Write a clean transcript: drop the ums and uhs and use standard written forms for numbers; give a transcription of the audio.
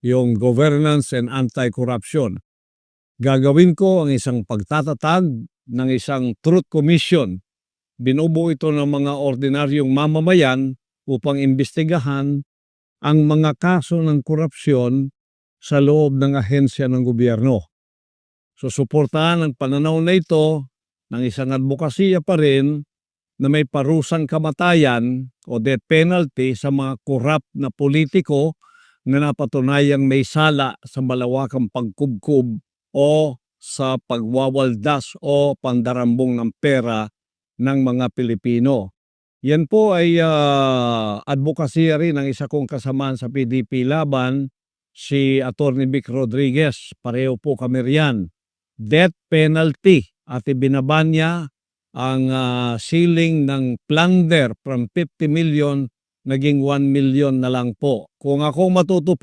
yung governance and anti-corruption. Gagawin ko ang isang pagtatatag ng isang truth commission. Binubuo ito ng mga ordinaryong mamamayan upang imbestigahan ang mga kaso ng korupsyon sa loob ng ahensya ng gobyerno. Susuportahan ang pananaw na ito ng isang advokasya pa rin na may parusang kamatayan o death penalty sa mga korap na politiko na napatunayang may sala sa malawakang pagkubkob o sa pagwawaldas o pandarambong ng pera ng mga Pilipino. Yan po ay advokasya rin ng isa kong kasamaan sa PDP Laban, si Atty. Vic Rodriguez. Pareho po kami riyan. Death penalty at ibinaban niya ang ceiling ng plunder from 50 million naging 1 million na lang po. Kung ako matutupad